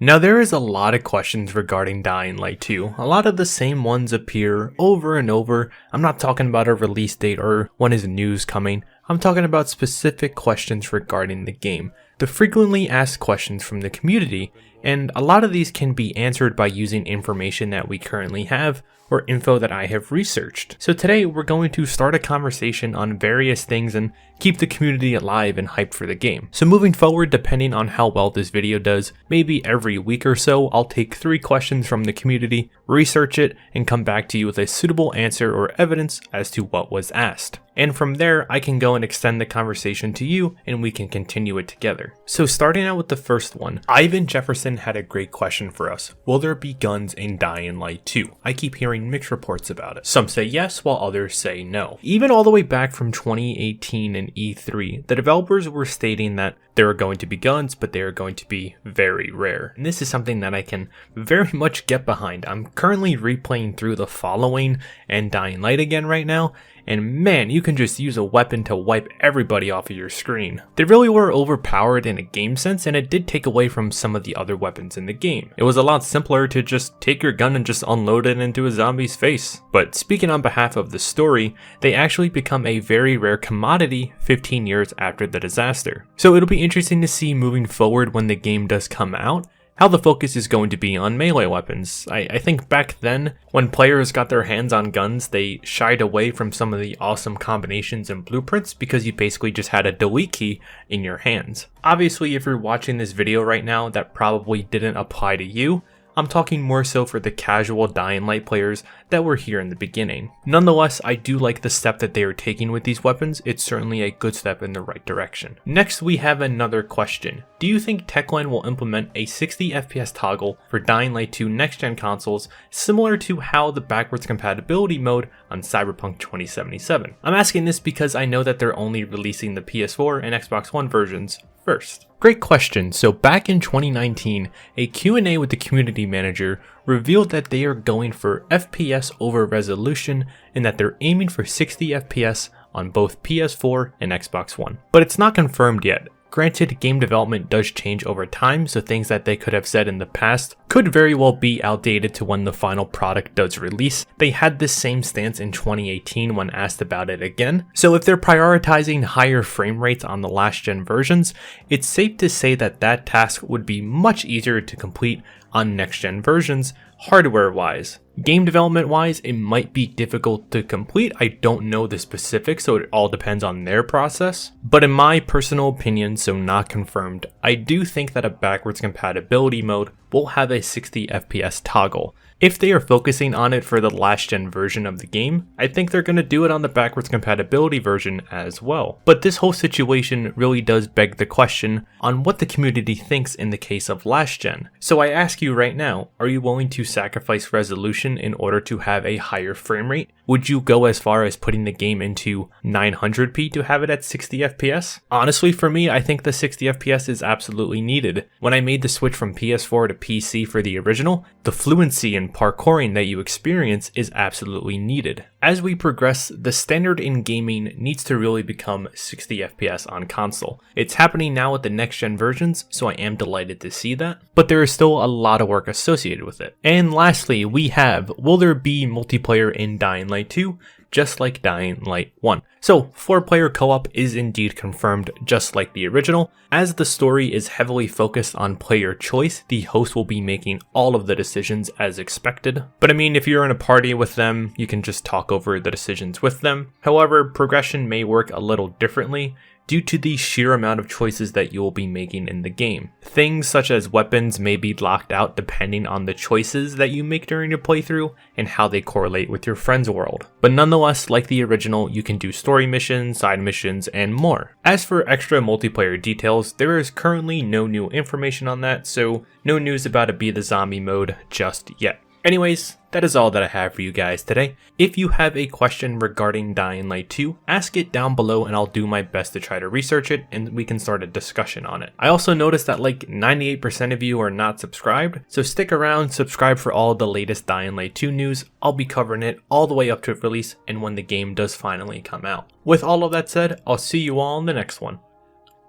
Now there is a lot of questions regarding Dying Light 2. A lot of the same ones appear over and over. I'm not talking about a release date or when is news coming. I'm talking about specific questions regarding the game. The frequently asked questions from the community, and a lot of these can be answered by using information that we currently have or info that I have researched. So today we're going to start a conversation on various things and keep the community alive and hyped for the game. So moving forward, depending on how well this video does, maybe every week or so, I'll take 3 questions from the community, research it, and come back to you with a suitable answer or evidence as to what was asked. And from there, I can go and extend the conversation to you and we can continue it together. So starting out with the first one, Ivan Jefferson had a great question for us. Will there be guns in Dying Light 2? I keep hearing mixed reports about it. Some say yes, while others say no. Even all the way back from 2018 and E3, the developers were stating that there are going to be guns, but they are going to be very rare. And this is something that I can very much get behind. I'm currently replaying through The Following and Dying Light again right now, and man, you can just use a weapon to wipe everybody off of your screen. They really were overpowered in a game sense, and it did take away from some of the other weapons in the game. It was a lot simpler to just take your gun and just unload it into a zombie's face. But speaking on behalf of the story, they actually become a very rare commodity 15 years after the disaster. So it'll be interesting to see moving forward when the game does come out, how the focus is going to be on melee weapons. I think back then, when players got their hands on guns, they shied away from some of the awesome combinations and blueprints because you basically just had a delete key in your hands. Obviously, if you're watching this video right now, that probably didn't apply to you. I'm talking more so for the casual Dying Light players that were here in the beginning. Nonetheless, I do like the step that they are taking with these weapons. It's certainly a good step in the right direction. Next, we have another question. Do you think Techland will implement a 60 FPS toggle for Dying Light 2 next-gen consoles, similar to how the backwards compatibility mode on Cyberpunk 2077? I'm asking this because I know that they're only releasing the PS4 and Xbox One versions first. Great question. So back in 2019, a Q&A with the community manager revealed that they are going for FPS over resolution and that they're aiming for 60 FPS on both PS4 and Xbox One. But it's not confirmed yet. Granted, game development does change over time, so things that they could have said in the past could very well be outdated to when the final product does release. They had this same stance in 2018 when asked about it again. So if they're prioritizing higher frame rates on the last gen versions, it's safe to say that that task would be much easier to complete on next gen versions, hardware wise. Game development wise, it might be difficult to complete. I don't know the specifics, so it all depends on their process. But in my personal opinion, so not confirmed, I do think that a backwards compatibility mode will have a 60 FPS toggle. If they are focusing on it for the last gen version of the game, I think they're going to do it on the backwards compatibility version as well. But this whole situation really does beg the question on what the community thinks in the case of last gen. So I ask you right now, are you willing to sacrifice resolution in order to have a higher frame rate? Would you go as far as putting the game into 900p to have it at 60 FPS? Honestly, for me, I think the 60 FPS is absolutely needed. When I made the switch from PS4 to PC for the original, the fluency and parkouring that you experience is absolutely needed. As we progress, the standard in gaming needs to really become 60 FPS on console. It's happening now with the next gen versions, so I am delighted to see that, but there is still a lot of work associated with it. And lastly, we have, will there be multiplayer in Dying Light 2? Just like Dying Light 1. So 4-player co-op is indeed confirmed, just like the original. As the story is heavily focused on player choice, the host will be making all of the decisions as expected. But I mean, if you're in a party with them, you can just talk over the decisions with them. However, progression may work a little differently due to the sheer amount of choices that you will be making in the game. Things such as weapons may be locked out depending on the choices that you make during your playthrough and how they correlate with your friend's world. But nonetheless, like the original, you can do story missions, side missions, and more. As for extra multiplayer details, there is currently no new information on that, so no news about a Be the Zombie mode just yet. Anyways, that is all that I have for you guys today. If you have a question regarding Dying Light 2, ask it down below and I'll do my best to try to research it and we can start a discussion on it. I also noticed that like 98% of you are not subscribed, so stick around, subscribe for all of the latest Dying Light 2 news. I'll be covering it all the way up to release and when the game does finally come out. With all of that said, I'll see you all in the next one.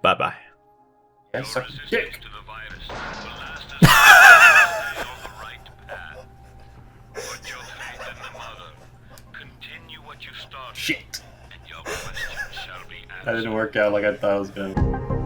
Bye bye. Shit. That didn't work out like I thought it was gonna.